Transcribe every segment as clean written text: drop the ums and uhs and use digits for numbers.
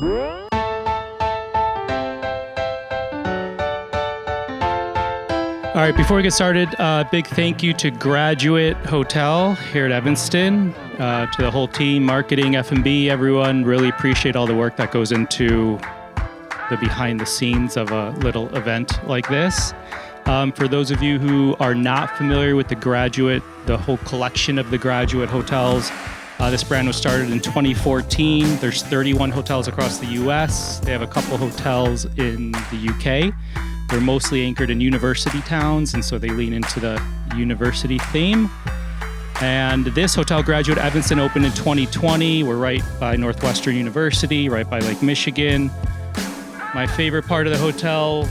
All right, before we get started, big thank you to Graduate Hotel here at Evanston, to the whole team, marketing, F&B, everyone. Really appreciate all the work that goes into the behind the scenes of a little event like this. For those of you who are not familiar with the whole collection of the Graduate hotels, this brand was started in 2014. There's 31 hotels across the U.S. They have a couple hotels in the U.K. They're mostly anchored in university towns, and so they lean into the university theme. And this hotel, Graduate Evanston, opened in 2020. We're right by Northwestern University, right by Lake Michigan. My favorite part of the hotel,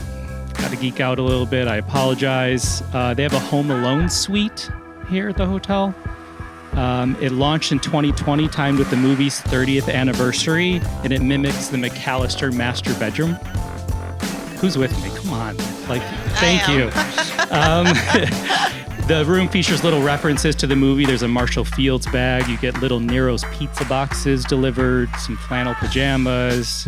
got to geek out a little bit, I apologize. They have a Home Alone suite here at the hotel. It launched in 2020, timed with the movie's 30th anniversary, and it mimics the McAllister master bedroom. Who's with me? Come on. Thank you. The room features little references to the movie. There's a Marshall Fields bag. You get little Nero's pizza boxes delivered, some flannel pajamas.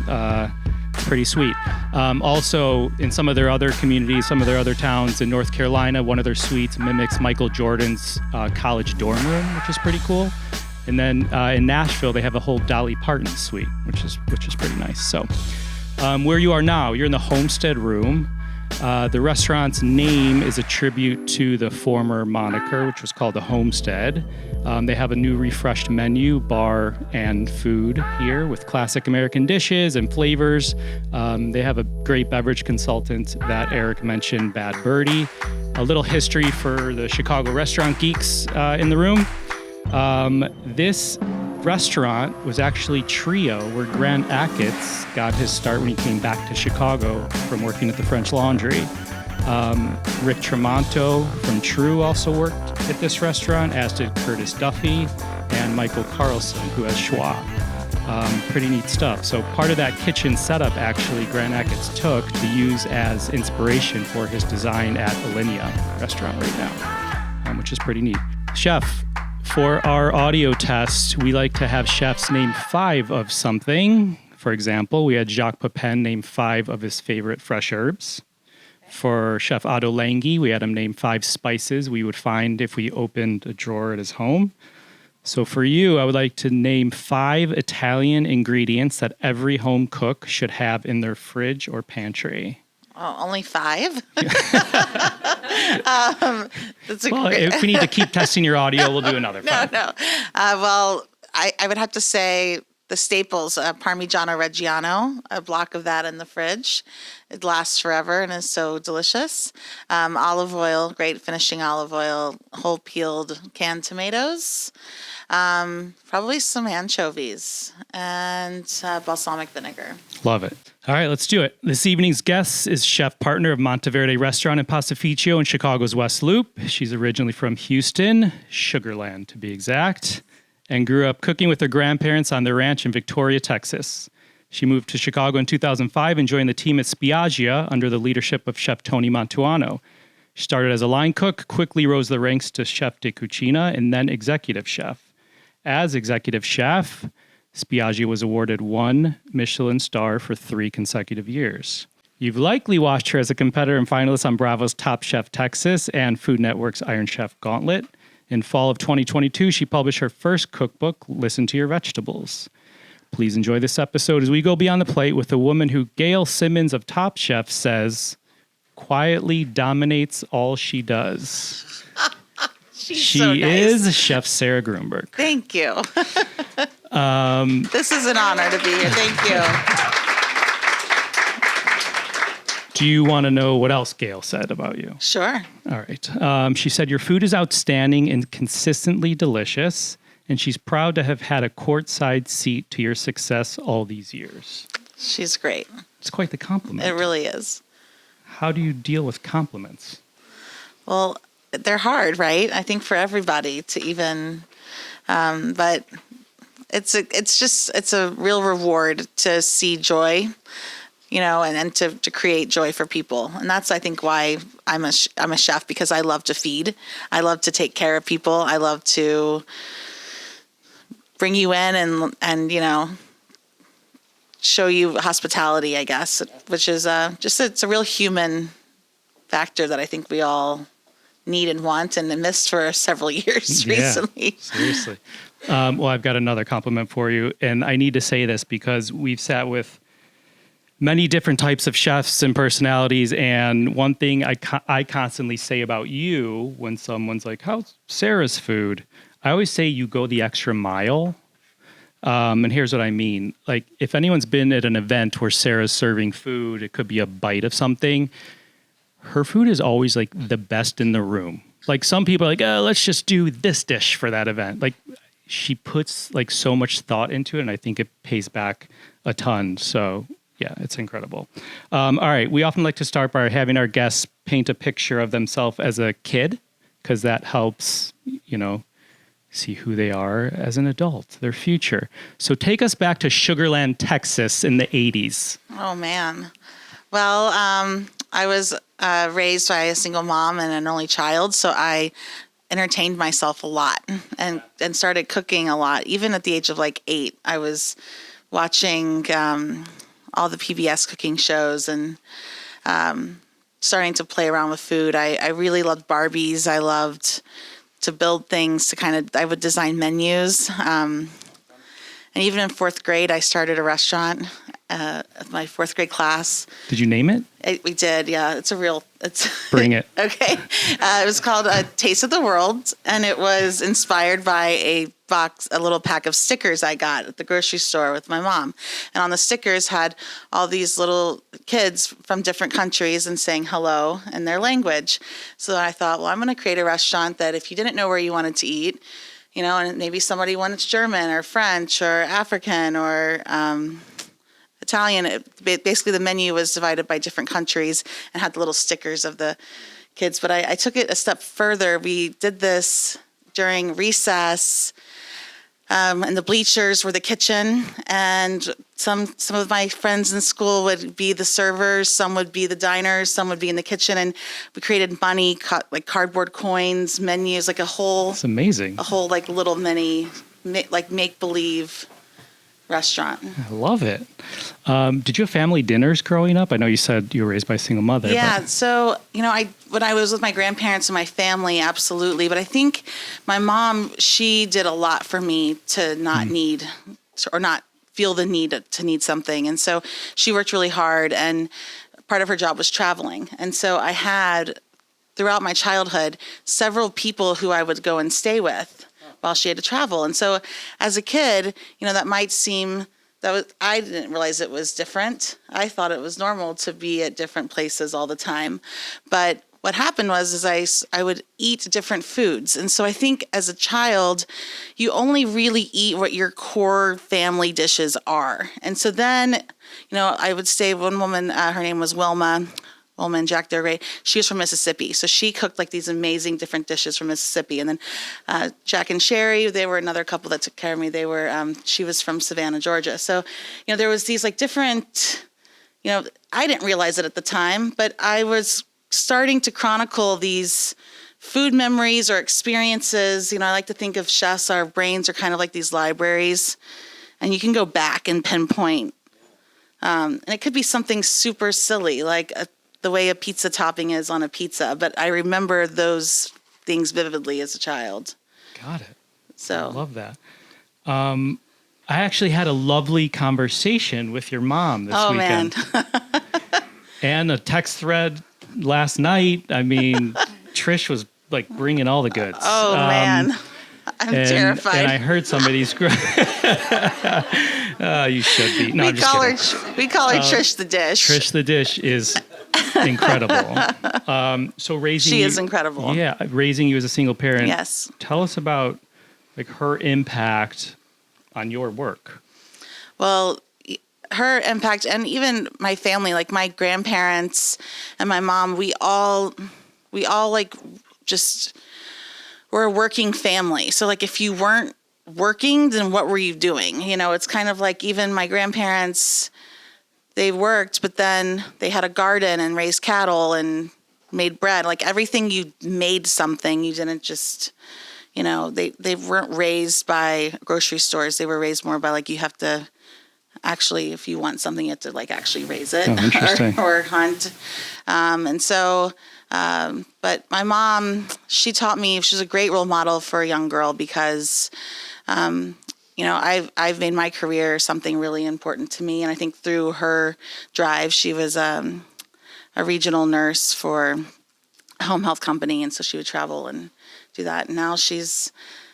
Pretty sweet. Also, in some of their other communities, some of their other towns in North Carolina, one of their suites mimics Michael Jordan's college dorm room, which is pretty cool. And then in Nashville, they have a whole Dolly Parton suite, which is pretty nice. So, where you are now, you're in the Homestead Room. The restaurant's name is a tribute to the former moniker, which was called the Homestead. They have a new refreshed menu, bar, and food here with classic American dishes and flavors. They have a great beverage consultant that Eric mentioned, Bad Birdie. A little history for the Chicago restaurant geeks in the room. This restaurant was actually Trio, where Grant Achatz got his start when he came back to Chicago from working at the French Laundry. Rick Tremonto from True also worked at this restaurant, as did Curtis Duffy and Michael Carlson, who has Schwa. Pretty neat stuff. So part of that kitchen setup, actually, Grant Achatz took to use as inspiration for his design at Alinea restaurant right now, which is pretty neat. Chef, for our audio test, we like to have chefs name 5 of something. For example, we had Jacques Pepin name 5 of his favorite fresh herbs. For Chef Otto Lange, we had him name 5 spices we would find if we opened a drawer at his home. So for you, I would like to name 5 Italian ingredients that every home cook should have in their fridge or pantry. Oh, only 5? If we need to keep testing your audio, we'll do another 5. No. I would have to say the staples, Parmigiano Reggiano, a block of that in the fridge. It lasts forever and is so delicious. Olive oil, great finishing olive oil, whole peeled canned tomatoes, probably some anchovies, and balsamic vinegar. Love it. All right, let's do it. This evening's guest is chef partner of Monteverde Restaurant Pastificio in Chicago's West Loop. She's originally from Houston, Sugarland to be exact, and grew up cooking with her grandparents on their ranch in Victoria, Texas. She moved to Chicago in 2005 and joined the team at Spiaggia under the leadership of Chef Tony Mantuano. She started as a line cook, quickly rose the ranks to chef de cucina, and then executive chef. As executive chef, Spiaggia was awarded 1 Michelin star for 3 consecutive years. You've likely watched her as a competitor and finalist on Bravo's Top Chef Texas and Food Network's Iron Chef Gauntlet. In fall of 2022, she published her first cookbook, Listen to Your Vegetables. Please enjoy this episode as we go beyond the plate with a woman who Gail Simmons of Top Chef says quietly dominates all she does. She so nice. is Chef Sarah Grueneberg. Thank you. This is an honor to be here. Thank you. Do you want to know what else Gail said about you? Sure. All right. She said, your food is outstanding and consistently delicious, and she's proud to have had a courtside seat to your success all these years. She's great. It's quite the compliment. It really is. How do you deal with compliments? Well, they're hard, right? I think for everybody to even, but it's a real reward to see joy, you know, and to create joy for people. And that's, I think, why I'm a chef, because I love to feed. I love to take care of people. I love to bring you in and you know, show you hospitality, I guess, which is it's a real human factor that I think we all need and want and missed for several years recently. Seriously. Well, I've got another compliment for you, and I need to say this because we've sat with many different types of chefs and personalities, and one thing I constantly say about you when someone's like, how's Sarah's food? I always say you go the extra mile. And here's what I mean. Like, if anyone's been at an event where Sarah's serving food, it could be a bite of something. Her food is always like the best in the room. Like, some people are like, oh, let's just do this dish for that event. Like, she puts like so much thought into it, and I think it pays back a ton. So yeah, it's incredible. All right. We often like to start by having our guests paint a picture of themselves as a kid, because that helps, see who they are as an adult, their future. So take us back to Sugar Land, Texas in the 80s. Oh, man. Well, I was raised by a single mom and an only child, so I entertained myself a lot and started cooking a lot. Even at the age of like 8, I was watching all the PBS cooking shows and starting to play around with food. I really loved Barbies. I loved to build things I would design menus. And even in 4th grade, I started a restaurant, my 4th grade class.ดyou name it? We did, yeah. Bring it. Okay. It was called Taste of the World, and it was inspired by a little pack of stickers I got at the grocery store with my mom. And on the stickers had all these little kids from different countries and saying hello in their language. So I thought, well, I'm going to create a restaurant that if you didn't know where you wanted to eat, and maybe somebody wanted German or French or African or Italian. Basically, the menu was divided by different countries and had the little stickers of the kids. But I took it a step further. We did this during recess, and the bleachers were the kitchen. And some of my friends in school would be the servers, some would be the diners, some would be in the kitchen. And we created money, like cardboard coins, menus, like a whole. It's amazing. A whole like little mini, like make-believe restaurant. I love it. Did you have family dinners growing up? I know you said you were raised by a single mother. Yeah. But... So, when I was with my grandparents and my family, absolutely. But I think my mom, she did a lot for me to not need or not feel the need to need something. And so she worked really hard, and part of her job was traveling. And so I had, throughout my childhood, several people who I would go and stay with while she had to travel. And so as a kid, that might seem, I didn't realize it was different. I thought it was normal to be at different places all the time. But what happened was I would eat different foods. And so I think as a child, you only really eat what your core family dishes are. And so then, I would stay, one woman, her name was Wilma and Jack, they're great. She was from Mississippi. So she cooked like these amazing different dishes from Mississippi. And then Jack and Sherry, they were another couple that took care of me. They were, she was from Savannah, Georgia. So, there was these like different, I didn't realize it at the time, but I was starting to chronicle these food memories or experiences. I like to think of chefs, our brains are kind of like these libraries, and you can go back and pinpoint. And it could be something super silly, like the way a pizza topping is on a pizza, but I remember those things vividly as a child. Got it. So I love that. I actually had a lovely conversation with your mom this weekend. Man. And a text thread last night. I mean, Trish was like bringing all the goods. Oh, man. I'm terrified. And I heard somebody's... you should be. No, we call her Trish the Dish. Trish the Dish is incredible. So raising she you, is incredible. Yeah, raising you as a single parent. Yes. Tell us about like her impact on your work. Well, her impact, and even my family, like my grandparents and my mom, we all like just we're a working family. So like if you weren't working, then what were you doing? It's kind of like even my grandparents, they worked, but then they had a garden and raised cattle and made bread. Like everything, you made something. You didn't just, they weren't raised by grocery stores. They were raised more by like you have to actually, if you want something, you have to like actually raise it interesting. or hunt. And so, but my mom, she taught me, she's a great role model for a young girl because, you know, I've made my career something really important to me. And I think through her drive, she was a regional nurse for a home health company. And so she would travel and do that. And now she's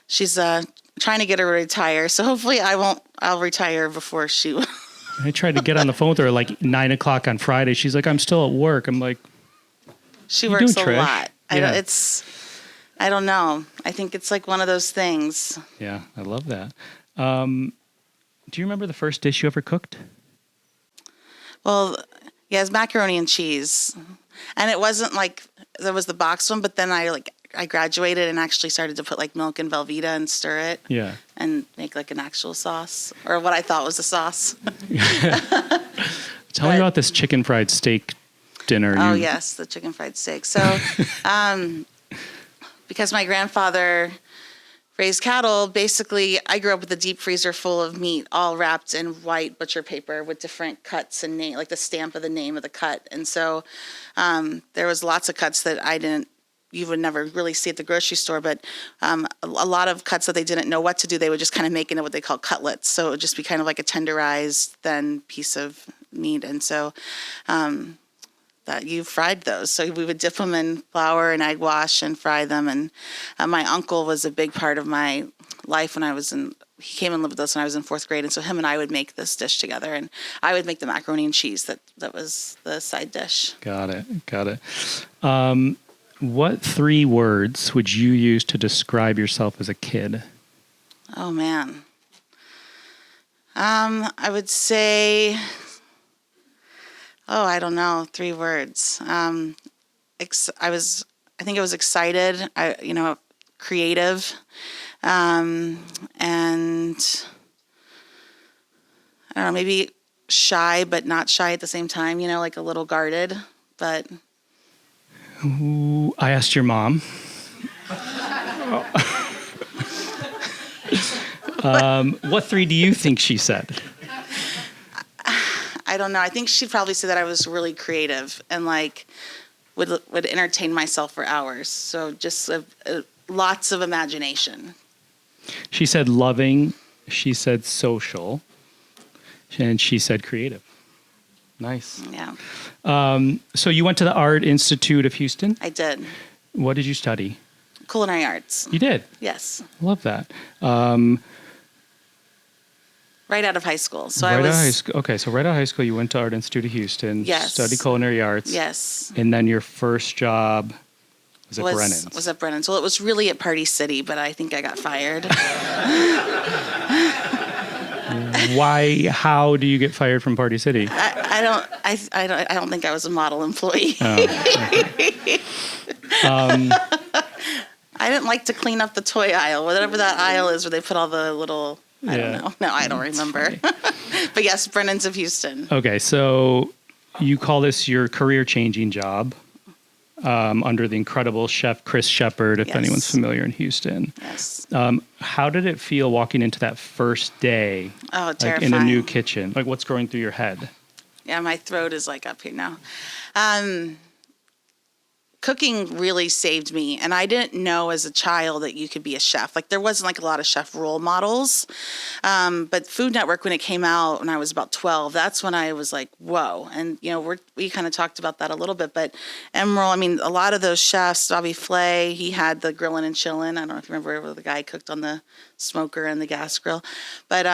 trying to get her to retire. So hopefully I'll retire before she will. I tried to get on the phone with her like 9:00 on Friday. She's like, I'm still at work. I'm like, she works a Trish? lot. Yeah. I don't know. I think it's like one of those things. Yeah, I love that. Do you remember the first dish you ever cooked? Well, yeah, it's macaroni and cheese. And it wasn't like there was the boxed one, but then I graduated and actually started to put like milk in Velveeta and stir it. Yeah. And make like an actual sauce, or what I thought was a sauce. Tell me about this chicken fried steak dinner. Oh, yes, the chicken fried steak. So, because my grandfather raised cattle, basically, I grew up with a deep freezer full of meat, all wrapped in white butcher paper with different cuts and name, like the stamp of the name of the cut. And so, there was lots of cuts that you would never really see at the grocery store, but a lot of cuts that they didn't know what to do, they would just kind of make into what they call cutlets. So it would just be kind of like a tenderized, thin piece of meat. And so that you fried those. So we would dip them in flour and egg wash and fry them. And my uncle was a big part of my life when he came and lived with us when I was in 4th grade. And so him and I would make this dish together. And I would make the macaroni and cheese. That was the side dish. Got it. What 3 words would you use to describe yourself as a kid? Oh, man. I would say, I don't know, 3 words. I think I was excited, creative, and I don't know, maybe shy, but not shy at the same time, like a little guarded, but... Ooh, I asked your mom. What 3 do you think she said? I don't know. I think she'd probably say that I was really creative and like would entertain myself for hours. So just lots of imagination. She said loving. She said social. And she said creative. Nice. Yeah. So you went to the Art Institute of Houston? I did. What did you study? Culinary arts. You did? Yes. Love that. Right out of high school. So right out of high school. Okay, so right out of high school, you went to Art Institute of Houston. Yes. Studied culinary arts. Yes. And then your first job was at Brennan's. Was at Brennan's. Well, it was really at Party City, but I think I got fired. Why? How do you get fired from Party City? I don't think I was a model employee. Oh, okay. I didn't like to clean up the toy aisle, whatever that aisle is where they put all the little. I don't know. No, I don't remember. But yes, Brennan's of Houston. Okay, so you call this your career-changing job under the incredible chef Chris Shepard, if anyone's familiar in Houston. Yes. How did it feel walking into that first day? Oh, terrifying. In a new kitchen? Like, what's going through your head? Yeah, my throat is like up here now. Cooking really saved me. And I didn't know as a child that you could be a chef. Like there wasn't like a lot of chef role models. But Food Network, when it came out when I was about 12, that's when I was like, whoa. And, we kind of talked about that a little bit. But Emerald, a lot of those chefs, Bobby Flay, he had the grillin' and chillin'. I don't know if you remember the guy cooked on the smoker and the gas grill. But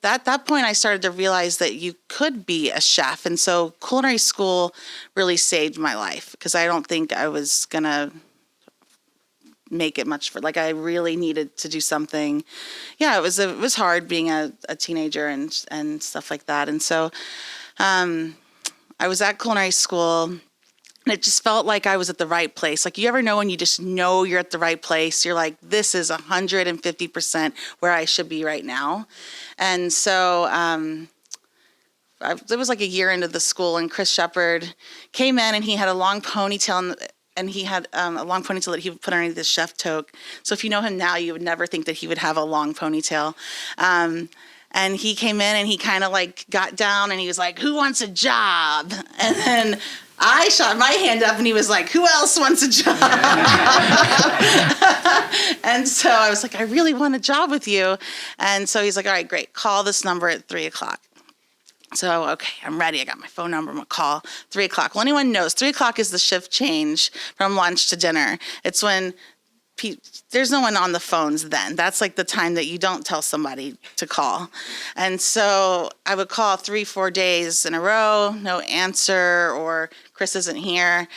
at that point, I started to realize that you could be a chef. And so culinary school really saved my life because I don't think I was going to make it much I really needed to do something. Yeah, it was hard being a teenager and stuff like that. And so I was at culinary school. And it just felt like I was at the right place. Like you ever know when you just know you're at the right place, you're like, this is 150% where I should be right now. And so it was like a year into the school and Chris Shepard came in and he had a long ponytail and he had a long ponytail that he would put underneath his chef toque. So if you know him now, you would never think that he would have a long ponytail. And he came in and he kind of like got down and he was like, who wants a job? And then I shot my hand up and he was like, who else wants a job? And so I was like, I really want a job with you. And so he's like, all right, great. Call this number at 3:00. So, okay, I'm ready. I got my phone number. I'm going to call 3:00. Well, anyone knows 3:00 is the shift change from lunch to dinner. It's when there's no one on the phones then. That's like the time that you don't tell somebody to call. And so I would call 3-4 days in a row, no answer, or Chris isn't here.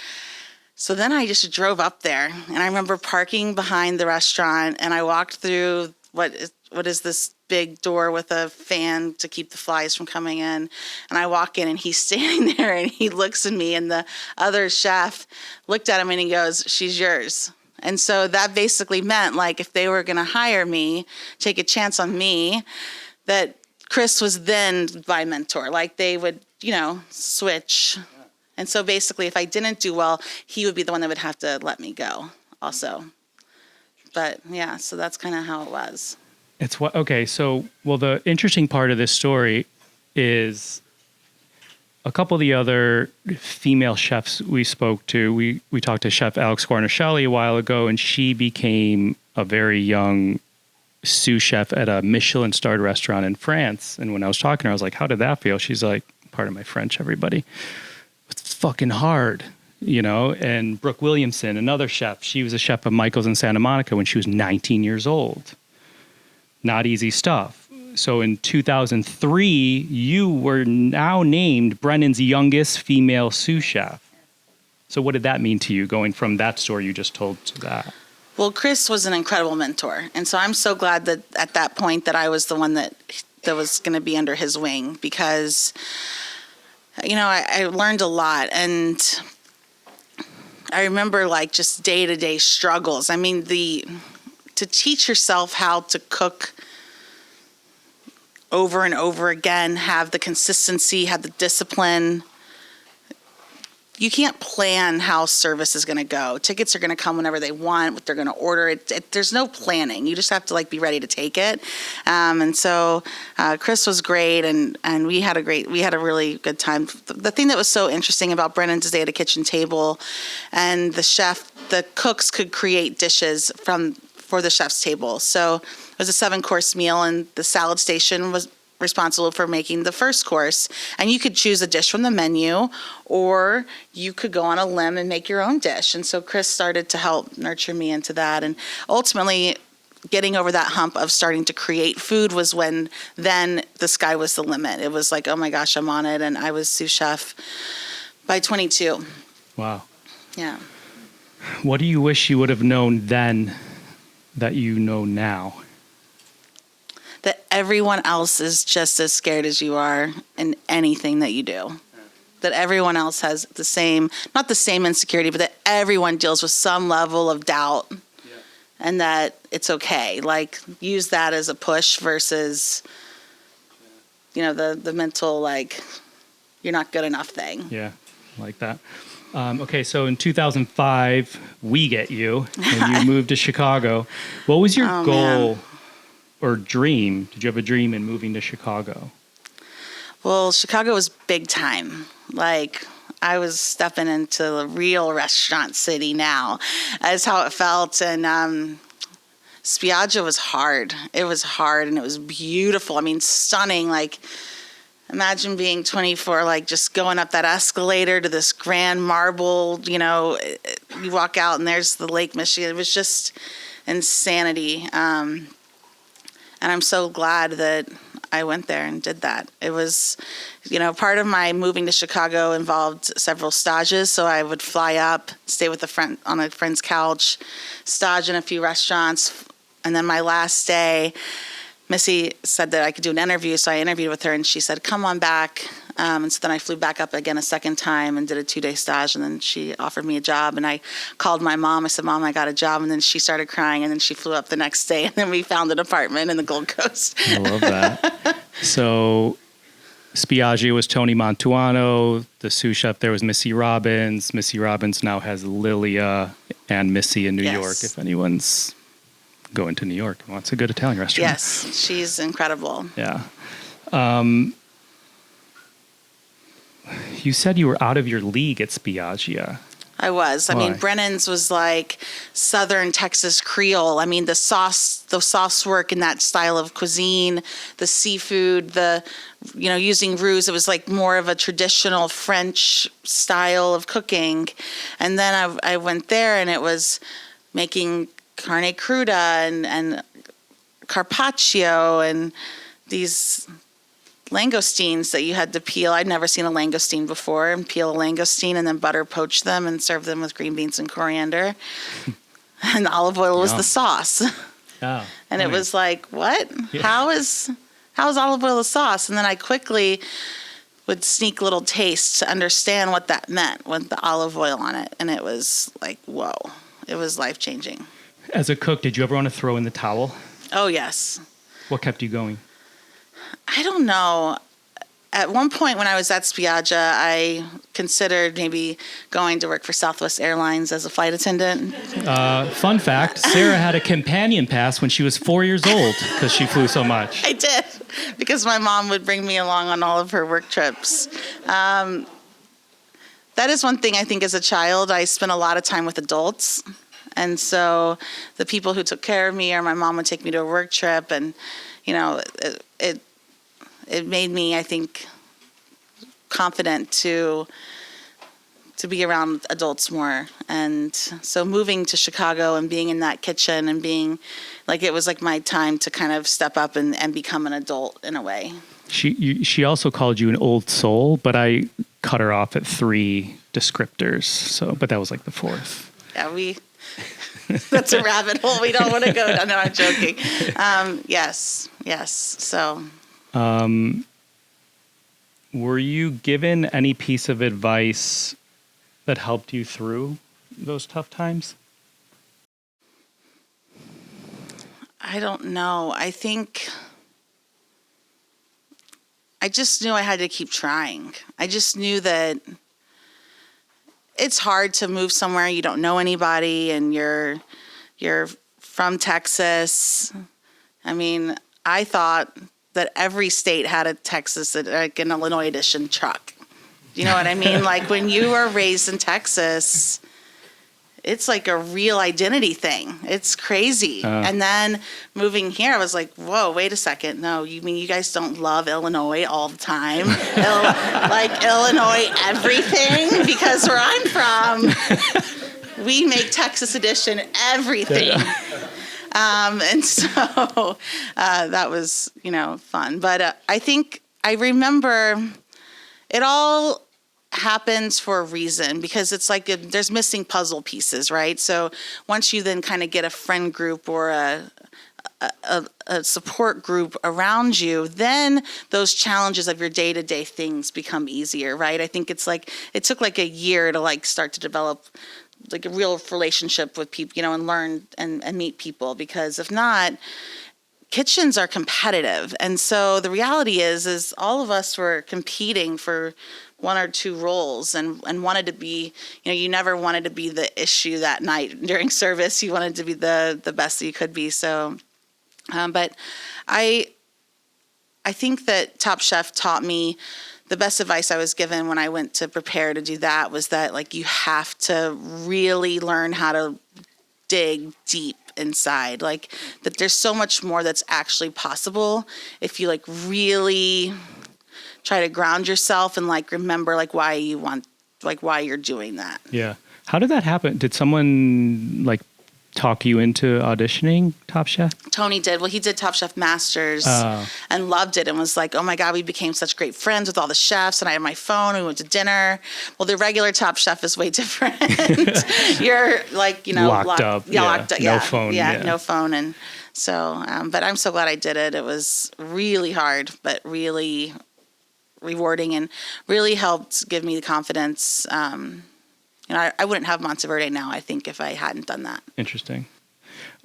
So then I just drove up there, and I remember parking behind the restaurant, and I walked through what is this big door with a fan to keep the flies from coming in. And I walk in, and he's standing there, and he looks at me, and the other chef looked at him, and he goes, she's yours. And so that basically meant, like, if they were going to hire me, take a chance on me, that Chris was then my mentor. Like, they would, switch. And so basically, if I didn't do well, he would be the one that would have to let me go also. But, yeah, so that's kind of how it was. Okay, so, the interesting part of this story is a couple of the other female chefs we spoke to. We talked to Chef Alex Guarnaschelli a while ago, and she became a very young sous chef at a Michelin-starred restaurant in France. And when I was talking to her, I was like, how did that feel? She's like, pardon my French, everybody. It's fucking hard, And Brooke Williamson, another chef, she was a chef of Michael's in Santa Monica when she was 19 years old. Not easy stuff. So in 2003, you were now named Brennan's youngest female sous chef. So what did that mean to you, going from that story you just told to that? Well, Chris was an incredible mentor. And so I'm so glad that at that point that I was the one that was going to be under his wing, because, I learned a lot. And I remember like just day-to-day struggles. I mean, to teach yourself how to cook over and over again, have the consistency, have the discipline. You can't plan how service is going to go. Tickets are going to come whenever they want, what they're going to order. There's no planning. You just have to be ready to take it. And so Chris was great, and we had a really good time. The thing that was so interesting about Brennan's is they had a kitchen table, and the cooks could create dishes for the chef's table. So it was a 7-course meal, and the salad station was responsible for making the first course. And you could choose a dish from the menu, or you could go on a limb and make your own dish. And so Chris started to help nurture me into that. And ultimately, getting over that hump of starting to create food was when then the sky was the limit. It was like, oh my gosh, I'm on it. And I was sous chef by 22. Wow. Yeah. What do you wish you would have known then that you know now? That everyone else is just as scared as you are in anything that you do. That everyone else has not the same insecurity, but that everyone deals with some level of doubt. Yeah. And that it's okay. Like, use that as a push versus, the mental, you're not good enough thing. Yeah, I like that. Okay, so in 2005, we get you, and you moved to Chicago. What was your goal or dream? Did you have a dream in moving to Chicago? Well, Chicago was big time. I was stepping into the real restaurant city now. That's how it felt. And Spiaggia was hard. It was hard, and it was beautiful. I mean, stunning. Imagine being 24, just going up that escalator to this grand marble, you walk out and there's the Lake Michigan. It was just insanity. And I'm so glad that I went there and did that. It was, part of my moving to Chicago involved several stages. So I would fly up, stay with a friend on a friend's couch, stage in a few restaurants. And then my last day, Missy said that I could do an interview, so I interviewed with her, and she said, come on back. And so then I flew back up again a second time and did a 2-day stage, and then she offered me a job, and I called my mom. I said, Mom, I got a job, and then she started crying, and then she flew up the next day, and then we found an apartment in the Gold Coast. I love that. So Spiaggia was Tony Mantuano. The sous chef there was Missy Robbins. Missy Robbins now has Lilia and Missy in New York, if anyone's going to New York and wants a good Italian restaurant. Yes, she's incredible. Yeah. You said you were out of your league at Spiaggia. I was. Why? I mean, Brennan's was like Southern Texas Creole. I mean, the sauce work in that style of cuisine, the seafood, using roux. It was like more of a traditional French style of cooking. And then I went there and it was making carne cruda and carpaccio and these langoustines that you had to peel. I'd never seen a langoustine before, and peel a langoustine and then butter poach them and serve them with green beans and coriander. And olive oil was the sauce. Oh, and it was like, what? Yeah. How is olive oil a sauce? And then I quickly would sneak little tastes to understand what that meant with the olive oil on it. And it was like, whoa, it was life-changing. As a cook, did you ever want to throw in the towel? Oh, yes. What kept you going? I don't know. At one point when I was at Spiaggia, I considered maybe going to work for Southwest Airlines as a flight attendant. Fun fact, Sarah had a companion pass when she was 4 years old because she flew so much. I did, because my mom would bring me along on all of her work trips. That is one thing I think as a child, I spent a lot of time with adults. And so the people who took care of me, or my mom would take me to a work trip, and, it made me, I think, confident to be around adults more. And so moving to Chicago and being in that kitchen and being like, it was like my time to kind of step up and become an adult in a way. She also called you an old soul, but I cut her off at 3 descriptors. But that was like the 4th. Yeah, that's a rabbit hole we don't want to go down. No, I'm joking. Yes. So. Were you given any piece of advice that helped you through those tough times? I don't know. I think I just knew I had to keep trying. I just knew that it's hard to move somewhere you don't know anybody and you're from Texas. I mean, I thought that every state had a Texas, like an Illinois edition truck. You know what I mean? Like when you are raised in Texas, it's like a real identity thing. It's crazy. And then moving here, I was like, whoa, wait a second. No, you mean you guys don't love Illinois all the time? Like Illinois everything? Because where I'm from, we make Texas edition everything. Yeah. And so that was, fun. But I think I remember it all happens for a reason, because it's like there's missing puzzle pieces, right? So once you then kind of get a friend group or a support group around you, then those challenges of your day-to-day things become easier, right? I think it's like it took like a year to like start to develop like a real relationship with people, and learn and meet people, because if not, kitchens are competitive. And so the reality is all of us were competing for 1 or 2 roles and wanted to be, you never wanted to be the issue that night during service. You wanted to be the best that you could be. So, but I think that Top Chef taught me the best advice I was given when I went to prepare to do that was that like you have to really learn how to dig deep inside, like that there's so much more that's actually possible if you like really try to ground yourself and like remember like why you're doing that. Yeah. How did that happen? Did someone like talk you into auditioning Top Chef? Tony did. Well, he did Top Chef Masters and loved it and was like, oh my God, we became such great friends with all the chefs, and I had my phone and we went to dinner. Well, the regular Top Chef is way different. You're like, locked up. Yeah, locked up. Yeah. No phone. Yeah, no phone. And so, but I'm so glad I did it. It was really hard, but really rewarding and really helped give me the confidence. I wouldn't have Monteverde now, I think, if I hadn't done that. Interesting.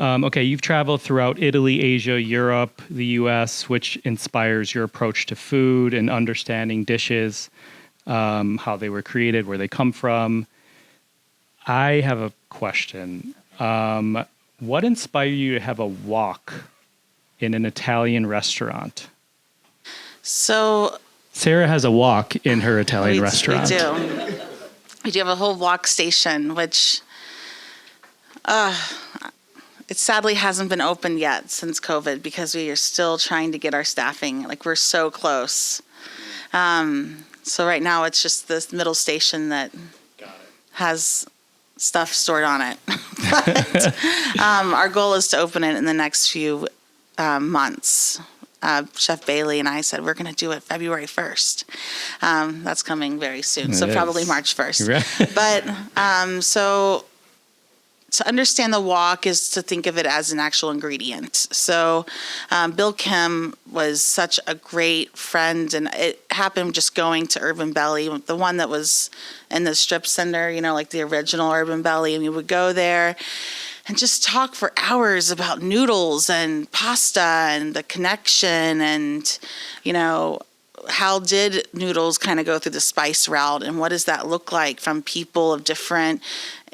Okay, you've traveled throughout Italy, Asia, Europe, the U.S., which inspires your approach to food and understanding dishes, how they were created, where they come from. I have a question. What inspired you to have a wok in an Italian restaurant? So Sarah has a wok in her Italian restaurant. We do. We do have a whole wok station, which it sadly hasn't been opened yet since COVID because we are still trying to get our staffing. Like, we're so close. So right now it's just this middle station that has stuff stored on it. But our goal is to open it in the next few months. Chef Bailey and I said we're going to do it February 1st. That's coming very soon, so probably March 1st. Right. But so to understand the wok is to think of it as an actual ingredient. So Bill Kim was such a great friend, and it happened just going to Urban Belly, the one that was in the strip center, like the original Urban Belly, and we would go there and just talk for hours about noodles and pasta and the connection and, how did noodles kind of go through the spice route and what does that look like from people of different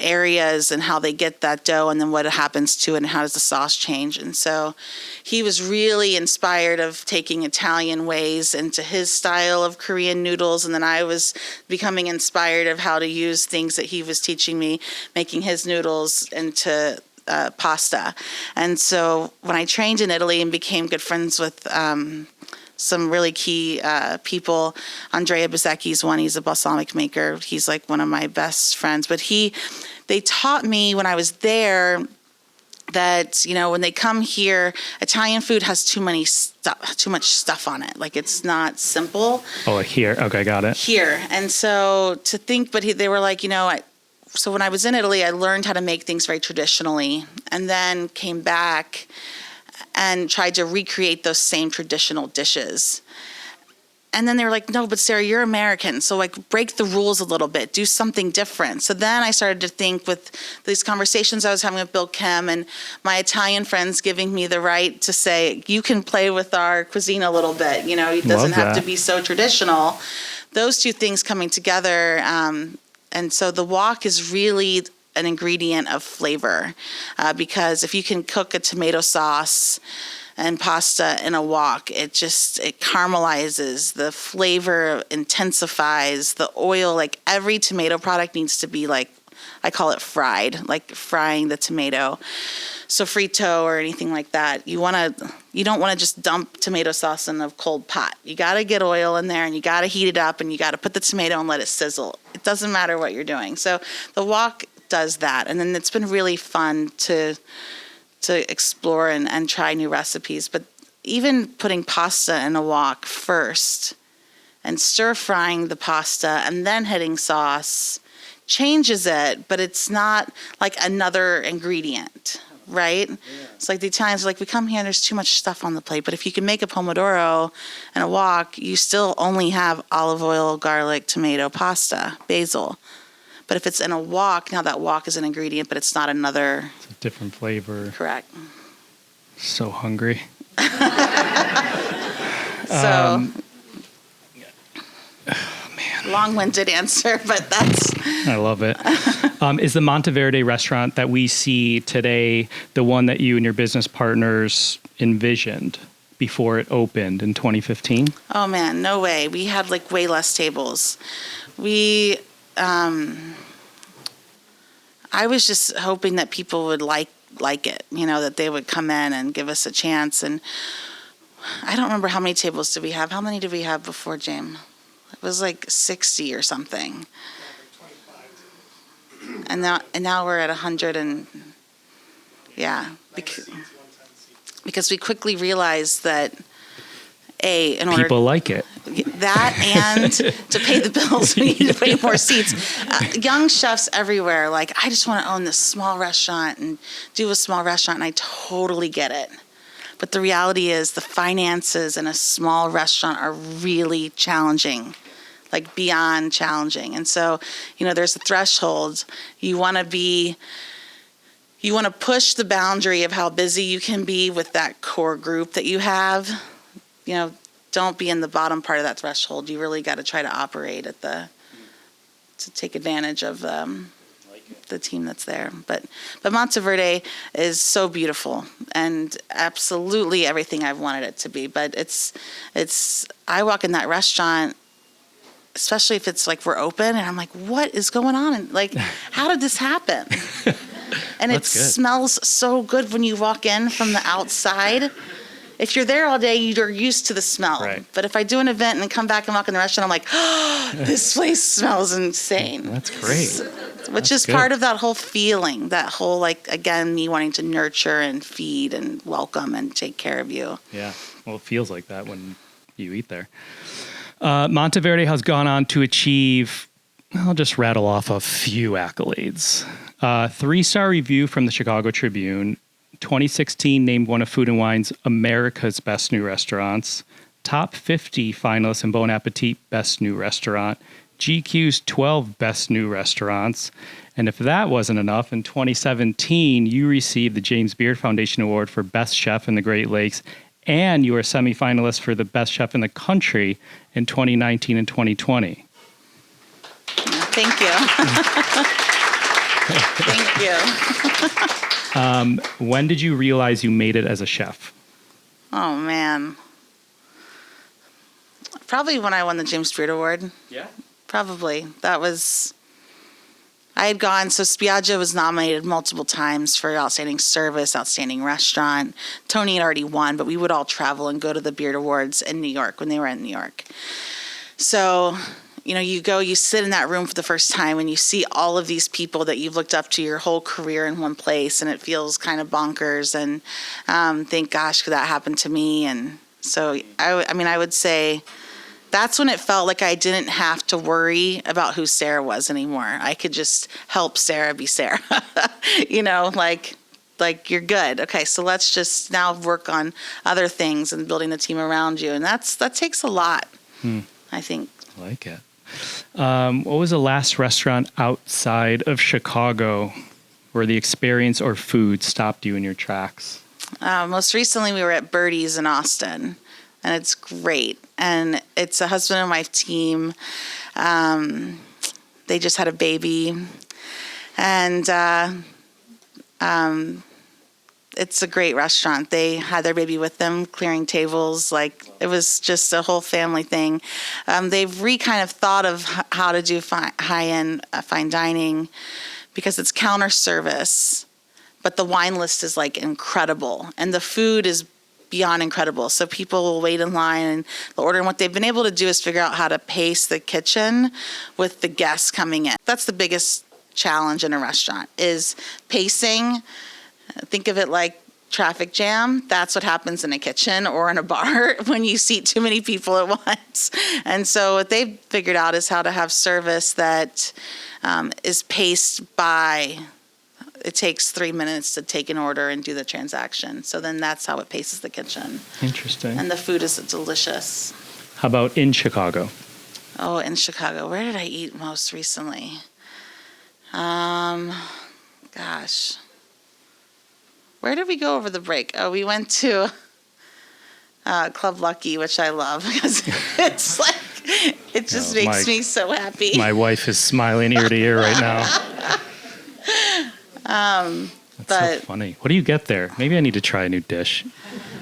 areas and how they get that dough and then what happens to it and how does the sauce change. And so he was really inspired of taking Italian ways into his style of Korean noodles, and then I was becoming inspired of how to use things that he was teaching me, making his noodles into pasta. And so when I trained in Italy and became good friends with some really key people, Andrea Bezzecchi's one, he's a balsamic maker. He's like one of my best friends. But they taught me when I was there that, when they come here, Italian food has too much stuff on it. Like, it's not simple. Oh, like here. Okay, got it. Here. And so to think, but they were like, so when I was in Italy, I learned how to make things very traditionally and then came back and tried to recreate those same traditional dishes. And then they were like, no, but Sarah, you're American. So like, break the rules a little bit, do something different. So then I started to think with these conversations I was having with Bill Kim and my Italian friends giving me the right to say, you can play with our cuisine a little bit. It doesn't have to be so traditional. Those two things coming together. And so the wok is really an ingredient of flavor because if you can cook a tomato sauce and pasta in a wok, it caramelizes, the flavor intensifies, the oil, like every tomato product needs to be like, I call it fried, like frying the tomato. Sofrito or anything like that. You don't want to just dump tomato sauce in a cold pot. You got to get oil in there and you got to heat it up and you got to put the tomato and let it sizzle. It doesn't matter what you're doing. So the wok does that. And then it's been really fun to explore and try new recipes. But even putting pasta in a wok first and stir frying the pasta and then hitting sauce changes it, but it's not like another ingredient. Right? Yeah. It's like the Italians are like, we come here and there's too much stuff on the plate. But if you can make a pomodoro and a wok, you still only have olive oil, garlic, tomato, pasta, basil. But if it's in a wok, now that wok is an ingredient, but it's not another. It's a different flavor. Correct. So hungry. So, long-winded answer, but that's. I love it. Is the Monteverde restaurant that we see today the one that you and your business partners envisioned before it opened in 2015? Oh man, no way. We had like way less tables. I was just hoping that people would like it, that they would come in and give us a chance. And I don't remember how many tables did we have. How many did we have before, James? It was like 60 or something. And now we're at 100 and because we quickly realized that in order people like it. That and to pay the bills, we need to pay more seats. Young chefs everywhere, like, I just want to own this small restaurant and do a small restaurant, and I totally get it. But the reality is the finances in a small restaurant are really challenging, like beyond challenging. And so, there's a threshold. You want to push the boundary of how busy you can be with that core group that you have. Don't be in the bottom part of that threshold. You really got to try to operate to take advantage of them. the team that's there. But Monteverde is so beautiful and absolutely everything I've wanted it to be. But I walk in that restaurant, especially if it's like we're open, and I'm like, what is going on? And like, how did this happen? And it smells so good when you walk in from the outside. If you're there all day, you're used to the smell. Right. But if I do an event and come back and walk in the restaurant, I'm like, oh, this place smells insane. That's great. Which is part of that whole feeling, that whole, like, again, me wanting to nurture and feed and welcome and take care of you. Yeah. Well, it feels like that when you eat there. Monteverde has gone on to achieve, I'll just rattle off a few accolades. 3-star review from the Chicago Tribune. 2016 named one of Food and Wine's America's Best New Restaurants. Top 50 finalists in Bon Appetit Best New Restaurant. GQ's 12 Best New Restaurants. And if that wasn't enough, in 2017, you received the James Beard Foundation Award for Best Chef in the Great Lakes, and you were a semifinalist for the Best Chef in the Country in 2019 and 2020. Thank you. Thank you. When did you realize you made it as a chef? Oh, man. Probably when I won the James Beard Award. Yeah. Probably. I had gone, so Spiaggia was nominated multiple times for Outstanding Service, Outstanding Restaurant. Tony had already won, but we would all travel and go to the Beard Awards in New York when they were in New York. So, you sit in that room for the first time and you see all of these people that you've looked up to your whole career in one place, and it feels kind of bonkers, and think, gosh, could that happen to me? And so, I would say that's when it felt like I didn't have to worry about who Sarah was anymore. I could just help Sarah be Sarah. Like you're good. Okay, so let's just now work on other things and building the team around you. And that takes a lot, I think. I like it. What was the last restaurant outside of Chicago where the experience or food stopped you in your tracks? Most recently, we were at Birdie's in Austin. And it's great. And it's a husband and wife team. They just had a baby. And it's a great restaurant. They had their baby with them, clearing tables. Like, it was just a whole family thing. They've kind of thought of how to do high-end fine dining because it's counter service. But the wine list is, like, incredible. And the food is beyond incredible. So people will wait in line and they'll order. And what they've been able to do is figure out how to pace the kitchen with the guests coming in. That's the biggest challenge in a restaurant is pacing. Think of it like traffic jam. That's what happens in a kitchen or in a bar when you seat too many people at once. And so what they've figured out is how to have service that is paced by, it takes 3 minutes to take an order and do the transaction. So then that's how it paces the kitchen. Interesting. And the food is delicious. How about in Chicago? Oh, in Chicago. Where did I eat most recently? Gosh. Where did we go over the break? Oh, we went to Club Lucky, which I love because it's like, it just makes me so happy. My wife is smiling ear to ear right now. That's so funny. What do you get there? Maybe I need to try a new dish.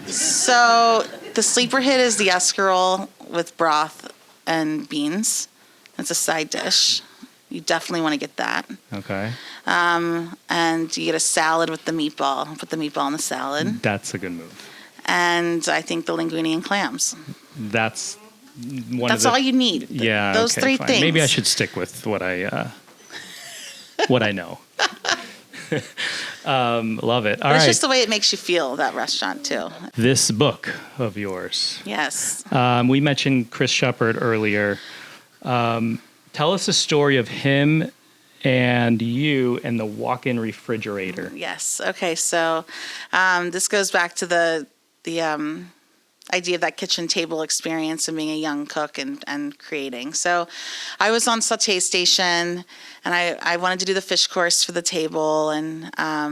So the sleeper hit is the escarole with broth and beans. That's a side dish. You definitely want to get that. Okay. And you get a salad with the meatball. Put the meatball in the salad. That's a good move. And I think the linguine and clams. That's all you need. Yeah. Those three things. Maybe I should stick with what I know. Love it. All right. It's just the way it makes you feel, that restaurant, too. This book of yours. Yes. We mentioned Chris Shepard earlier. Tell us a story of him and you and the walk-in refrigerator. Yes. Okay. So this goes back to the idea of that kitchen table experience and being a young cook and creating. So I was on Sauté Station, and I wanted to do the fish course for the table, and I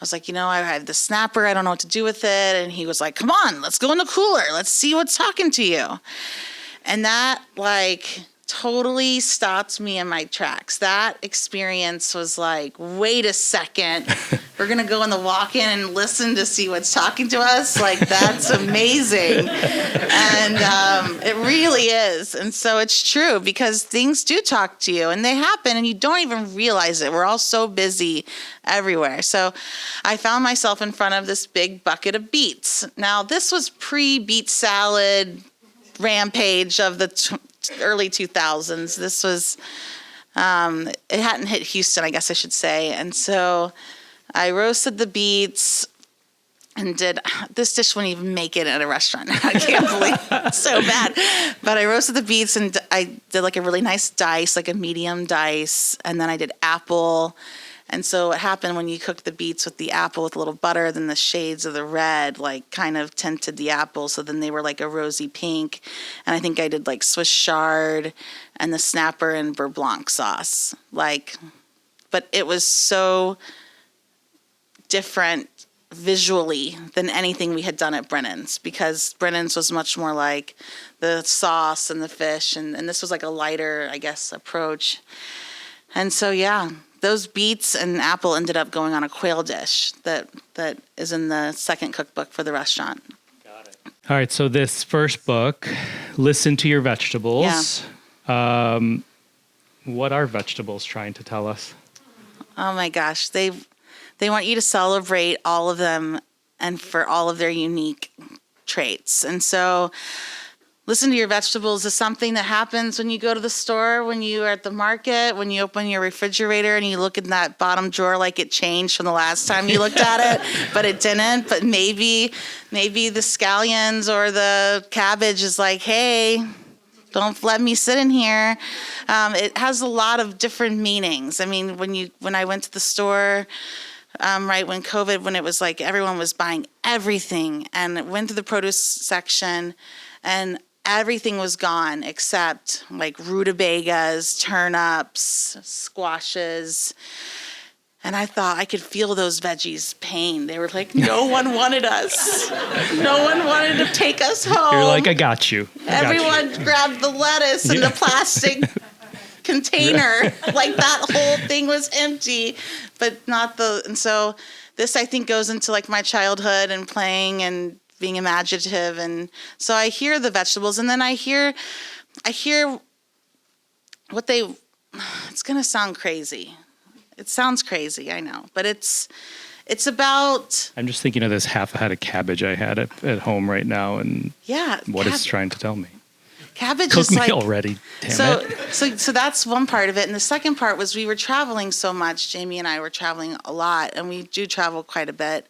was like, I have the snapper. I don't know what to do with it. And he was like, come on, let's go in the cooler. Let's see what's talking to you. And that, totally stopped me in my tracks. That experience was like, wait a second, we're going to go in the walk-in and listen to see what's talking to us? Like, that's amazing. And it really is. And so it's true, because things do talk to you and they happen and you don't even realize it. We're all so busy everywhere. So I found myself in front of this big bucket of beets. Now, this was pre-beet salad rampage of the early 2000s. This was, it hadn't hit Houston, I guess I should say. And so I roasted the beets and this dish wouldn't even make it at a restaurant. I can't believe it's so bad. But I roasted the beets and I did like a really nice dice, like a medium dice. And then I did apple. And so what happened when you cooked the beets with the apple with a little butter, then the shades of the red like kind of tinted the apple. So then they were like a rosy pink. And I think I did like Swiss chard and the snapper and beurre blanc sauce. But it was so different visually than anything we had done at Brennan's, because Brennan's was much more like the sauce and the fish. And this was like a lighter, I guess, approach. And so, yeah. Those beets and apple ended up going on a quail dish that is in the second cookbook for the restaurant. Got it. All right, so this first book, Listen to Your Vegetables. Yeah. What are vegetables trying to tell us? Oh my gosh, they want you to celebrate all of them and for all of their unique traits. And so Listen to Your Vegetables is something that happens when you go to the store, when you are at the market, when you open your refrigerator and you look in that bottom drawer like it changed from the last time you looked at it, but it didn't. But maybe the scallions or the cabbage is like, hey, don't let me sit in here. It has a lot of different meanings. I mean, when I went to the store, right when COVID, when it was like everyone was buying everything, and went to the produce section and everything was gone except like rutabagas, turnips, squashes. And I thought I could feel those veggies' pain. They were like, no one wanted us. No one wanted to take us home. You're like, I got you. Everyone grabbed the lettuce in the plastic container. Like that whole thing was empty, but not and so this I think goes into like my childhood and playing and being imaginative. And so I hear the vegetables, and then I hear what it's going to sound crazy. It sounds crazy, I know, but it's about. I'm just thinking of this half a head of cabbage I had at home right now, and what it's trying to tell me. Cabbage Cook is me like already. Damn it. So that's one part of it, and the second part was we were traveling so much. Jamie and I were traveling a lot, and we do travel quite a bit.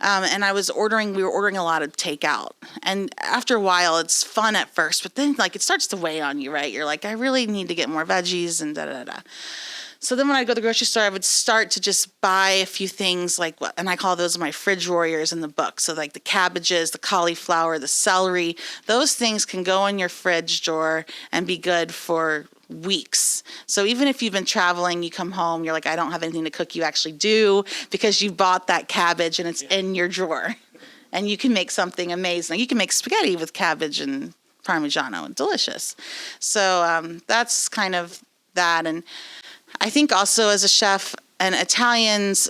And we were ordering a lot of takeout. And after a while, it's fun at first, but then like it starts to weigh on you, right? You're like, I really need to get more veggies and da-da-da. So then when I go to the grocery store, I would start to just buy a few things and I call those my fridge warriors in the book. So like the cabbages, the cauliflower, the celery, those things can go in your fridge drawer and be good for weeks. So even if you've been traveling, you come home, you're like, I don't have anything to cook. You actually do, because you bought that cabbage and it's in your drawer, and you can make something amazing. You can make spaghetti with cabbage and Parmigiano, delicious. So that's kind of that. And I think also as a chef, and Italians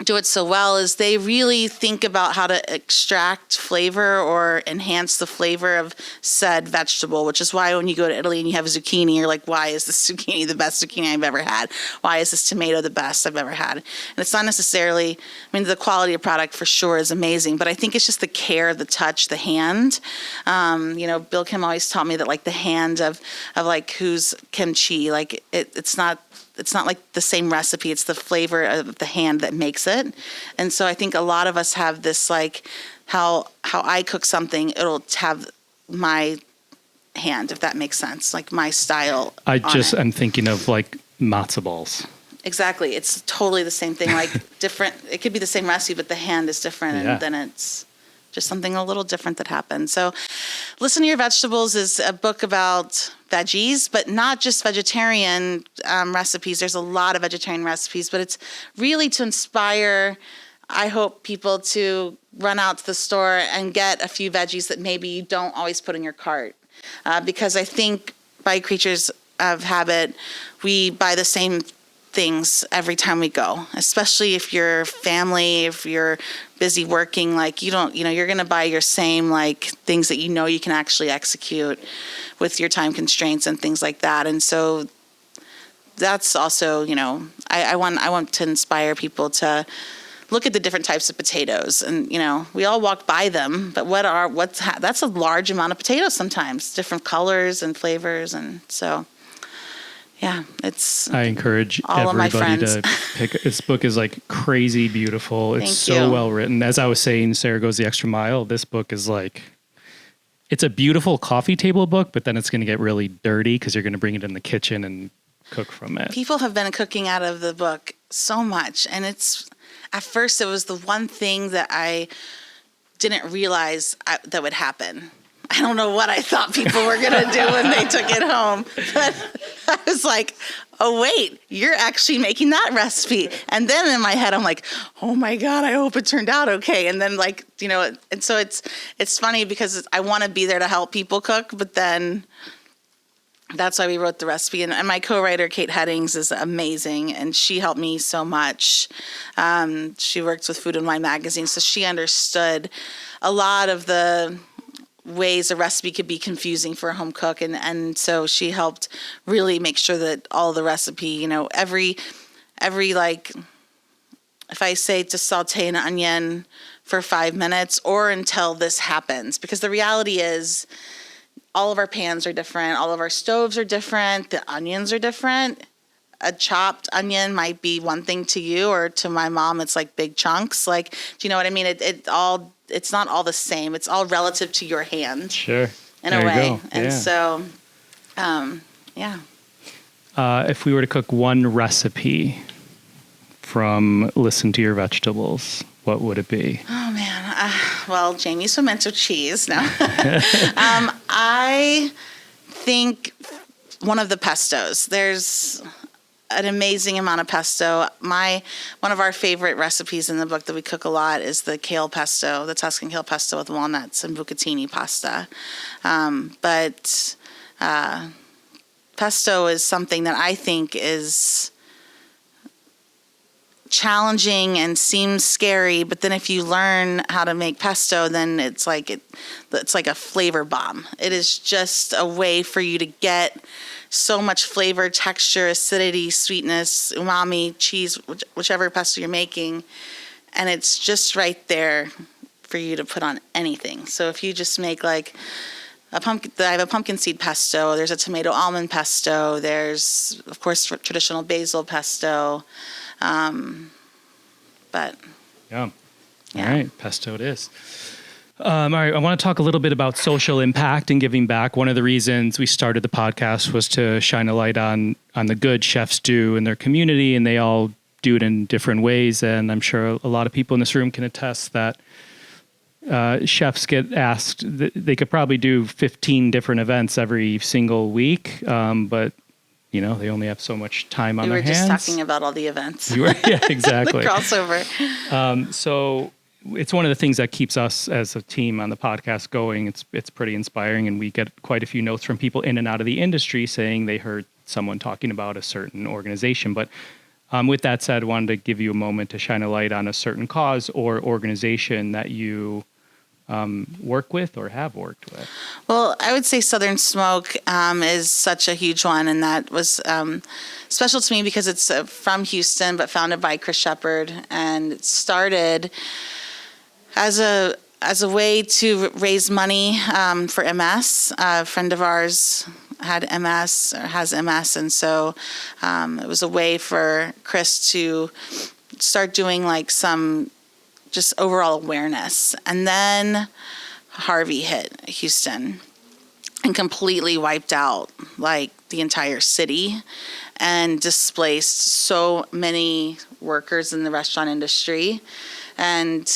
do it so well, is they really think about how to extract flavor or enhance the flavor of said vegetable, which is why when you go to Italy and you have a zucchini, you're like, why is this zucchini the best zucchini I've ever had? Why is this tomato the best I've ever had? And it's not necessarily, the quality of product for sure is amazing, but I think it's just the care, the touch, the hand. Bill Kim always taught me that like the hand of like who's kimchi, like it's not like the same recipe. It's the flavor of the hand that makes it. And so I think a lot of us have this, like how I cook something, it'll have my hand, if that makes sense, like my style. I'm thinking of like matzo balls. Exactly. It's totally the same thing, like different. It could be the same recipe, but the hand is different. And then it's just something a little different that happens. So Listen to Your Vegetables is a book about veggies, but not just vegetarian recipes. There's a lot of vegetarian recipes, but it's really to inspire, I hope, people to run out to the store and get a few veggies that maybe you don't always put in your cart. Because I think by creatures of habit, we buy the same things every time we go, especially if you're family, if you're busy working, like you're going to buy your same like things that you can actually execute with your time constraints and things like that. And so that's also, I want to inspire people to look at the different types of potatoes, and we all walk by them, but that's a large amount of potatoes sometimes, different colors and flavors, and so yeah, I encourage all everybody to pick. This book is like crazy beautiful. It's so well written. As I was saying, Sarah Goes the Extra Mile. This book is like, it's a beautiful coffee table book, but then it's going to get really dirty because you're going to bring it in the kitchen and cook from it. People have been cooking out of the book so much, and at first it was the one thing that I didn't realize that would happen. I don't know what I thought people were going to do when they took it home, but I was like, oh, wait, you're actually making that recipe. And then in my head, I'm like, oh my God, I hope it turned out okay. And then and so it's funny because I want to be there to help people cook, but then that's why we wrote the recipe. And my co-writer, Kate Headings, is amazing, and she helped me so much. She works with Food and Wine magazine, so she understood a lot of the ways a recipe could be confusing for a home cook, and so she helped really make sure that all the recipe, every like, if I say to saute an onion for 5 minutes or until this happens, because the reality is all of our pans are different, all of our stoves are different, the onions are different. A chopped onion might be one thing to you, or to my mom it's like big chunks. Like, do you know what I mean? It's not all the same. It's all relative to your hand. Sure. In a way. And so, yeah. If we were to cook one recipe from Listen to Your Vegetables, what would it be? Oh, man. Well, Jamie's pimento cheese. No. I think one of the pestos. There's an amazing amount of pesto. One of our favorite recipes in the book that we cook a lot is the kale pesto, the Tuscan kale pesto with walnuts and bucatini pasta. But pesto is something that I think is challenging and seems scary, but then if you learn how to make pesto, then it's like a flavor bomb. It is just a way for you to get so much flavor, texture, acidity, sweetness, umami, cheese, whichever pesto you're making, and it's just right there for you to put on anything. So if you just make like I have a pumpkin seed pesto, there's a tomato almond pesto, there's of course traditional basil pesto, but yeah. All right, pesto it is. All right, I want to talk a little bit about social impact and giving back. One of the reasons we started the podcast was to shine a light on the good chefs do in their community, and they all do it in different ways. And I'm sure a lot of people in this room can attest that chefs get asked, they could probably do 15 different events every single week, but they only have so much time on their hands. We were just talking about all the events. Yeah, exactly. The crossover. So it's one of the things that keeps us as a team on the podcast going. It's pretty inspiring, and we get quite a few notes from people in and out of the industry saying they heard someone talking about a certain organization. But with that said, I wanted to give you a moment to shine a light on a certain cause or organization that you work with or have worked with. Well, I would say Southern Smoke is such a huge one, and that was special to me because it's from Houston but founded by Chris Shepard, and it started as a way to raise money for MS. A friend of ours had MS or has MS, and so it was a way for Chris to start doing like some just overall awareness. And then Harvey hit Houston and completely wiped out like the entire city and displaced so many workers in the restaurant industry. And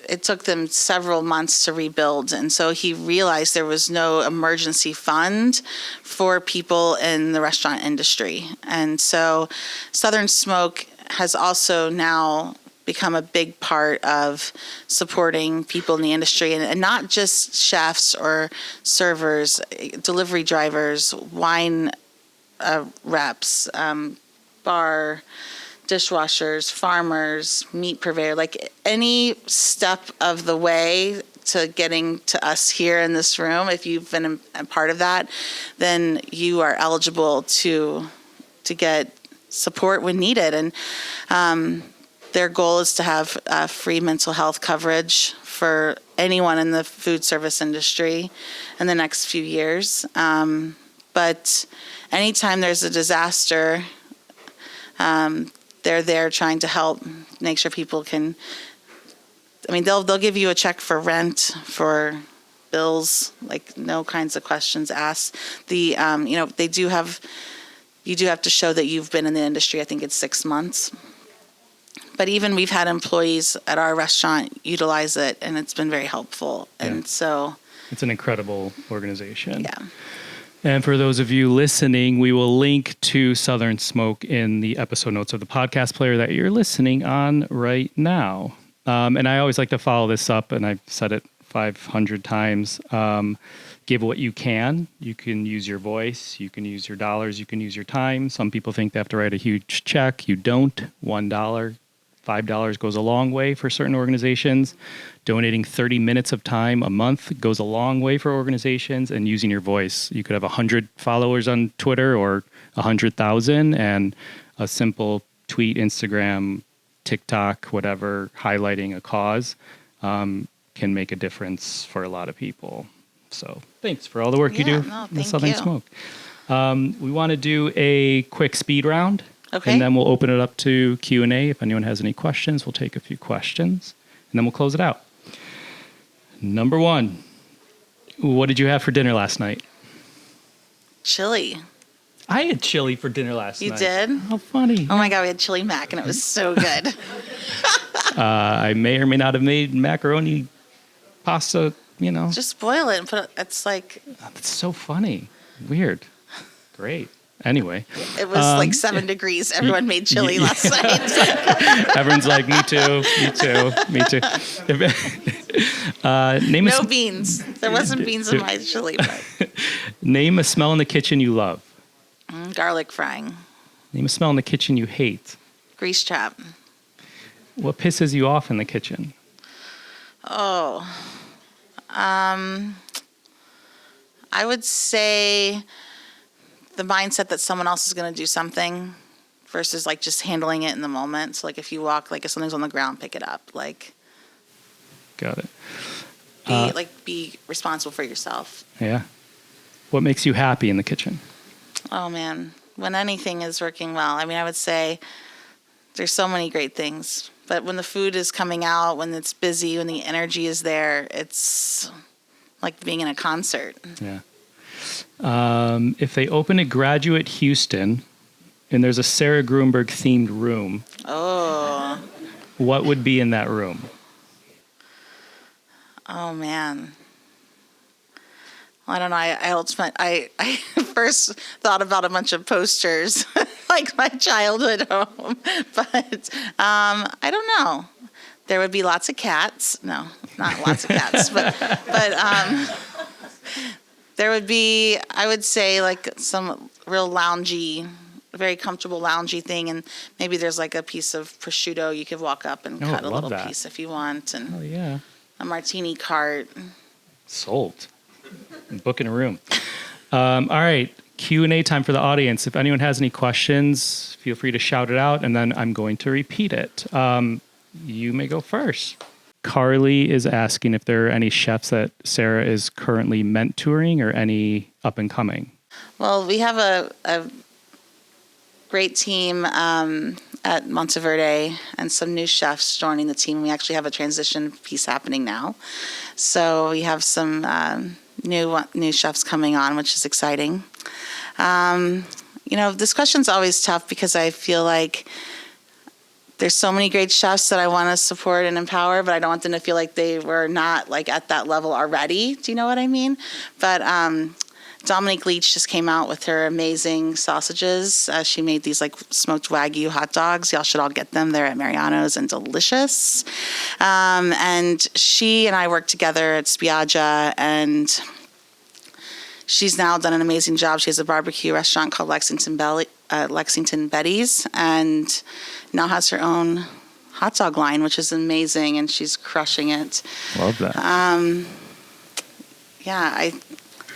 it took them several months to rebuild. And so he realized there was no emergency fund for people in the restaurant industry. And so Southern Smoke has also now become a big part of supporting people in the industry, and not just chefs or servers, delivery drivers, wine reps, bar dishwashers, farmers, meat purveyor, like any step of the way to getting to us here in this room. If you've been a part of that, then you are eligible to get support when needed. And their goal is to have free mental health coverage for anyone in the food service industry in the next few years. But anytime there's a disaster, they're there trying to help make sure people can. I mean, they'll give you a check for rent, for bills, like no kinds of questions asked. They do have. You do have to show that you've been in the industry. I think it's 6 months. But even we've had employees at our restaurant utilize it, and it's been very helpful. And so it's an incredible organization. Yeah. And for those of you listening, we will link to Southern Smoke in the episode notes of the podcast player that you're listening on right now. And I always like to follow this up, and I've said it 500 times. Give what you can. You can use your voice. You can use your dollars. You can use your time. Some people think they have to write a huge check. You don't. $1, $5 goes a long way for certain organizations. Donating 30 minutes of time a month goes a long way for organizations, and using your voice. You could have 100 followers on Twitter or 100,000, and a simple tweet, Instagram, TikTok, whatever, highlighting a cause can make a difference for a lot of people. So thanks for all the work you do in the Southern Smoke. We want to do a quick speed round. Okay. And then we'll open it up to Q&A. If anyone has any questions, we'll take a few questions, and then we'll close it out. Number 1, what did you have for dinner last night? Chili. I had chili for dinner last night. You did? How funny. Oh my God, we had chili mac, and it was so good. I may or may not have made macaroni pasta, Just boil it and put it. It's like. That's so funny. Weird. Great. Anyway. It was like 7 degrees. Everyone made chili last night. Everyone's like, me too. No beans. There wasn't beans in my chili. But. Name a smell in the kitchen you love. Garlic frying. Name a smell in the kitchen you hate. Grease trap. What pisses you off in the kitchen? Oh. I would say the mindset that someone else is going to do something versus like just handling it in the moment. So like if you walk, like if something's on the ground, pick it up. Like. Got it. Be responsible for yourself. Yeah. What makes you happy in the kitchen? Oh man, when anything is working well. I mean, I would say there's so many great things, but when the food is coming out, when it's busy, when the energy is there, it's like being in a concert. Yeah. If they open a Graduate Houston and there's a Sarah Grueneberg themed room, what would be in that room? Oh man. I don't know. I first thought about a bunch of posters, like my childhood home, but I don't know. There would be lots of cats. No, not lots of cats, but there would be, I would say, like some real loungy, very comfortable loungy thing, and maybe there's like a piece of prosciutto you could walk up and cut a little piece if you want, and a martini cart. Sold. I'm booking a room. All right, Q&A time for the audience. If anyone has any questions, feel free to shout it out, and then I'm going to repeat it. You may go first. Carly is asking if there are any chefs that Sarah is currently mentoring or any up and coming. Well, we have a great team at Monteverde and some new chefs joining the team. We actually have a transition piece happening now. So we have some new chefs coming on, which is exciting. This question's always tough because I feel like there's so many great chefs that I want to support and empower, but I don't want them to feel like they were not like at that level already. Do you know what I mean? But Dominique Leach just came out with her amazing sausages. She made these like smoked Wagyu hot dogs. Y'all should all get them. They're at Mariano's and delicious. And she and I worked together at Spiaggia, and she's now done an amazing job. She has a barbecue restaurant called Lexington Betty's, and now has her own hot dog line, which is amazing, and she's crushing it. Love that. Yeah,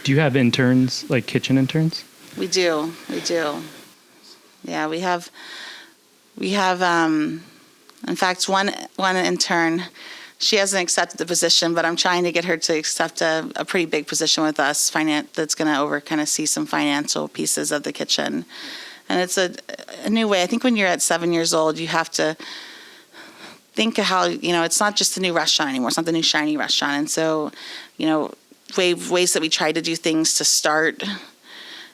Do you have interns, like kitchen interns? We do. Yeah, we have. In fact, one intern. She hasn't accepted the position, but I'm trying to get her to accept a pretty big position with us, that's going to kind of see some financial pieces of the kitchen. And it's a new way. I think when you're at 7 years old, you have to think of how, it's not just the new restaurant anymore. It's not the new shiny restaurant. And so, ways that we try to do things to start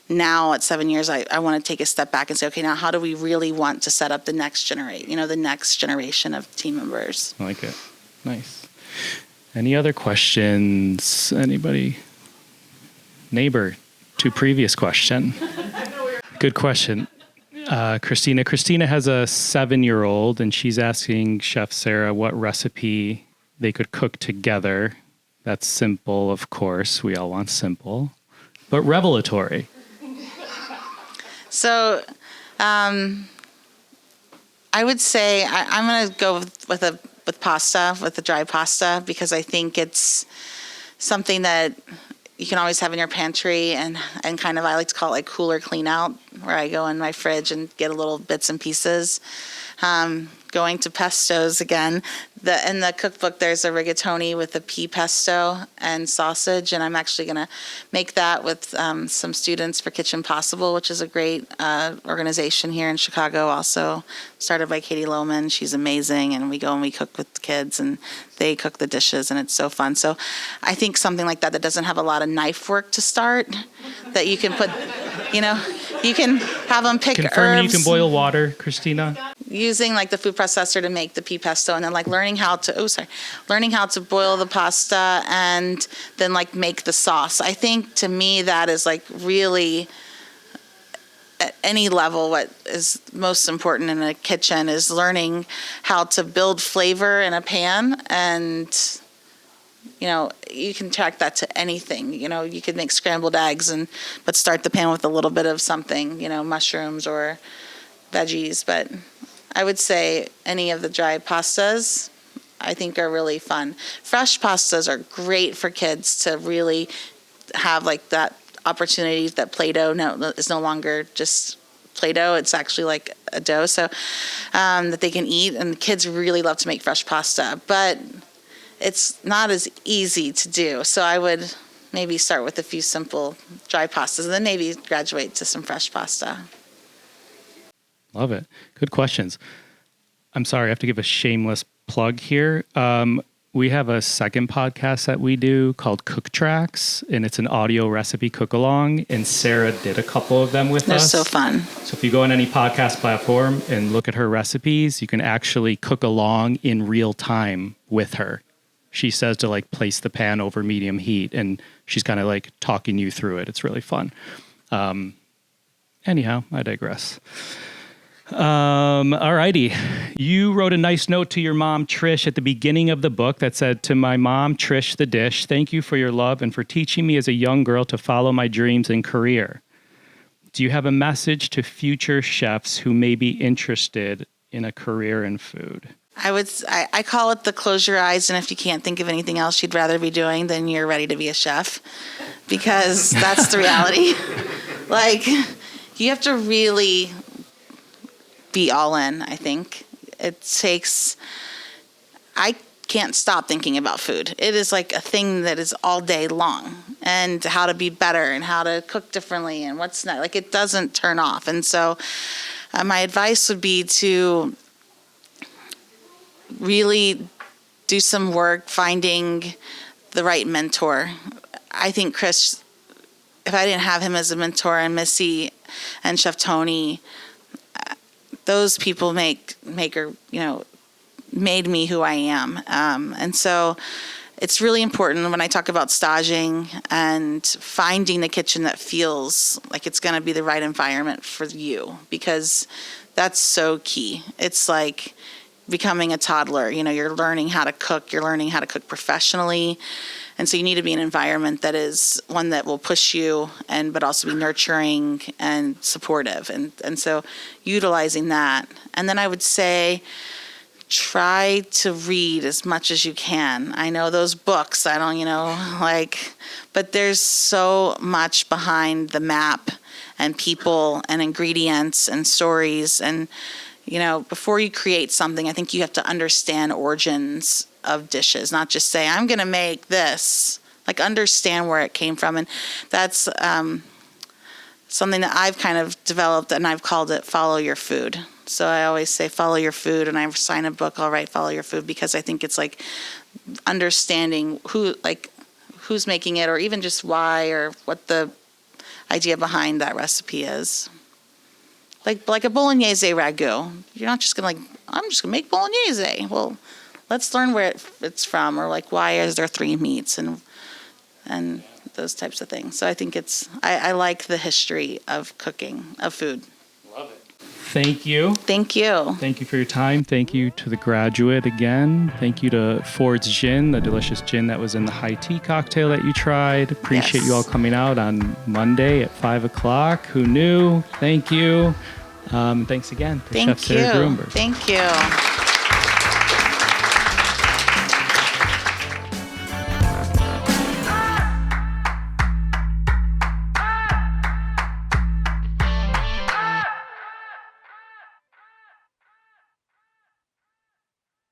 now at 7 years, I want to take a step back and say, okay, now how do we really want to set up the next generation of team members? I like it. Nice. Any other questions? Anybody? Neighbor to previous question. Good question. Christina. Christina has a 7-year-old, and she's asking Chef Sarah what recipe they could cook together. That's simple, of course. We all want simple, but revelatory. So, I would say I'm going to go with pasta, with the dry pasta, because I think it's something that you can always have in your pantry, and kind of, I like to call it like cooler clean out, where I go in my fridge and get a little bits and pieces. Going to pestos again. In the cookbook, there's a rigatoni with a pea pesto and sausage, and I'm actually going to make that with some students for Kitchen Possible, which is a great organization here in Chicago, also started by Katie Lohman. She's amazing, and we go and we cook with the kids, and they cook the dishes, and it's so fun. So I think something like that doesn't have a lot of knife work to start, that you can put, you can have them pick Confirming herbs. you can boil water, Christina? Using like the food processor to make the pea pesto, and then like learning how to boil the pasta and then like make the sauce. I think to me that is like really at any level what is most important in a kitchen is learning how to build flavor in a pan, and you can track that to anything. You could make scrambled eggs but start the pan with a little bit of something, mushrooms or veggies, but I would say any of the dry pastas I think are really fun. Fresh pastas are great for kids to really have like that opportunity that Play-Doh is no longer just Play-Doh. It's actually like a dough, so that they can eat, and the kids really love to make fresh pasta, but it's not as easy to do. So I would maybe start with a few simple dry pastas and then maybe graduate to some fresh pasta. Love it. Good questions. I'm sorry, I have to give a shameless plug here. We have a second podcast that we do called Cook Tracks, and it's an audio recipe cook-along, and Sarah did a couple of them with us. They're so fun. So if you go on any podcast platform and look at her recipes, you can actually cook along in real time with her. She says to like place the pan over medium heat, and she's kind of like talking you through it. It's really fun. Anyhow, I digress. All righty. You wrote a nice note to your mom, Trish, at the beginning of the book that said, "To my mom, Trish the Dish, thank you for your love and for teaching me as a young girl to follow my dreams and career." Do you have a message to future chefs who may be interested in a career in food? I call it the close your eyes, and if you can't think of anything else you'd rather be doing, then you're ready to be a chef, because that's the reality. Like, you have to really be all in, I think. I can't stop thinking about food. It is like a thing that is all day long, and how to be better and how to cook differently and what's not. Like, it doesn't turn off. And so my advice would be to really do some work finding the right mentor. I think Chris, if I didn't have him as a mentor, and Missy and Chef Tony, those people made me who I am. And so it's really important when I talk about staging and finding a kitchen that feels like it's going to be the right environment for you, because that's so key. It's like becoming a toddler. You're learning how to cook. You're learning how to cook professionally. And so you need to be in an environment that is one that will push you, but also be nurturing and supportive. And so utilizing that. And then I would say, try to read as much as you can. I know those books, but there's so much behind the map and people and ingredients and stories. And, before you create something, I think you have to understand origins of dishes, not just say, I'm going to make this, understand where it came from. And that's something that I've kind of developed, and I've called it follow your food. So I always say follow your food, and I sign a book, I'll write follow your food, because I think it's understanding who's making it, or even just why, or what the idea behind that recipe is. Like a bolognese ragu. You're not just going to I'm just going to make bolognese. Well, let's learn where it's from, or why is there 3 meats, and those types of things. So I think I like the history of cooking, of food. Love it. Thank you. Thank you. Thank you for your time. Thank you to the graduate again. Thank you to Ford's Gin, the delicious gin that was in the high tea cocktail that you tried. Appreciate you all coming out on Monday at 5 o'clock. Who knew? Thank you. Thanks again for Chef Sarah Grueneberg. Thank you.